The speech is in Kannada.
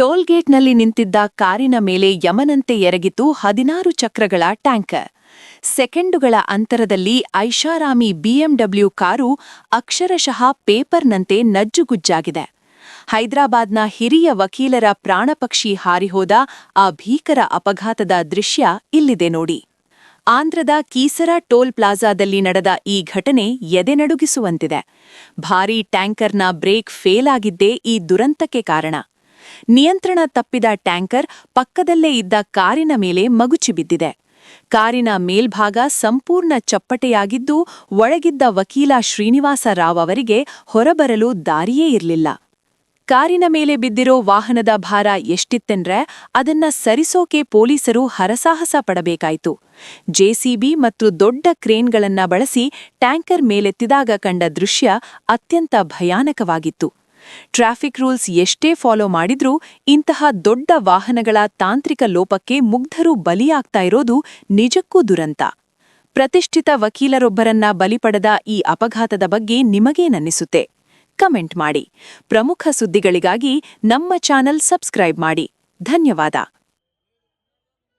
ಟೋಲ್ಗೇಟ್ನಲ್ಲಿ ನಿಂತಿದ್ದ ಕಾರಿನ ಮೇಲೆ ಯಮನಂತೆ ಎರಗಿತು 16 ಚಕ್ರಗಳ ಟ್ಯಾಂಕರ್. ಸೆಕೆಂಡುಗಳ ಅಂತರದಲ್ಲಿ ಐಷಾರಾಮಿ ಬಿಎಂಡಬ್ಲ್ಯೂ ಕಾರು ಅಕ್ಷರಶಃ ಪೇಪರ್ನಂತೆ ನಜ್ಜುಗುಜ್ಜಾಗಿದೆ. ಹೈದರಾಬಾದ್ನ ಹಿರಿಯ ವಕೀಲರ ಪ್ರಾಣಪಕ್ಷಿ ಹಾರಿಹೋದ ಆ ಭೀಕರ ಅಪಘಾತದ ದೃಶ್ಯ ಇಲ್ಲಿದೆ ನೋಡಿ. ಆಂಧ್ರದ ಕೀಸರಾ ಟೋಲ್ ಪ್ಲಾಜಾದಲ್ಲಿ ನಡೆದ ಈ ಘಟನೆ ಎದೆನಡುಗಿಸುವಂತಿದೆ. ಭಾರೀ ಟ್ಯಾಂಕರ್ನ ಬ್ರೇಕ್ ಫೇಲ್ ಆಗಿದ್ದೇ ಈ ದುರಂತಕ್ಕೆ ಕಾರಣ. ನಿಯಂತ್ರಣ ತಪ್ಪಿದ ಟ್ಯಾಂಕರ್ ಪಕ್ಕದಲ್ಲೇ ಇದ್ದ ಕಾರಿನ ಮೇಲೆ ಮಗುಚಿ ಬಿದ್ದಿದೆ. ಕಾರಿನ ಮೇಲ್ಭಾಗ ಸಂಪೂರ್ಣ ಚಪ್ಪಟೆಯಾಗಿದ್ದು ಒಳಗಿದ್ದ ವಕೀಲ ಶ್ರೀನಿವಾಸ ರಾವ್ ಅವರಿಗೆ ಹೊರಬರಲು ದಾರಿಯೇ ಇರಲಿಲ್ಲ. ಕಾರಿನ ಮೇಲೆ ಬಿದ್ದಿರೋ ವಾಹನದ ಭಾರ ಎಷ್ಟಿತ್ತೆಂದ್ರೆ ಅದನ್ನ ಸರಿಸೋಕೆ ಪೊಲೀಸರು ಹರಸಾಹಸ ಪಡಬೇಕಾಯಿತು. ಜೆಸಿಬಿ ಮತ್ತು ದೊಡ್ಡ ಕ್ರೇನ್ಗಳನ್ನ ಬಳಸಿ ಟ್ಯಾಂಕರ್ ಮೇಲೆತ್ತಿದಾಗ ಕಂಡ ದೃಶ್ಯ ಅತ್ಯಂತ ಭಯಾನಕವಾಗಿತ್ತು. ಟ್ರಾಫಿಕ್ ರೂಲ್ಸ್ ಎಷ್ಟೇ ಫಾಲೋ ಮಾಡಿದ್ರೂ ಇಂತಹ ದೊಡ್ಡ ವಾಹನಗಳ ತಾಂತ್ರಿಕ ಲೋಪಕ್ಕೆ ಮುಗ್ಧರು ಬಲಿಯಾಗ್ತಾ ಇರೋದು ನಿಜಕ್ಕೂ ದುರಂತ. ಪ್ರತಿಷ್ಠಿತ ವಕೀಲರೊಬ್ಬರನ್ನ ಬಲಿಪಡೆದ ಈ ಅಪಘಾತದ ಬಗ್ಗೆ ನಿಮಗೇನನ್ನಿಸುತ್ತೆ? ಕಮೆಂಟ್ ಮಾಡಿ. ಪ್ರಮುಖ ಸುದ್ದಿಗಳಿಗಾಗಿ ನಮ್ಮ ಚಾನೆಲ್ ಸಬ್ಸ್ಕ್ರೈಬ್ ಮಾಡಿ. ಧನ್ಯವಾದ.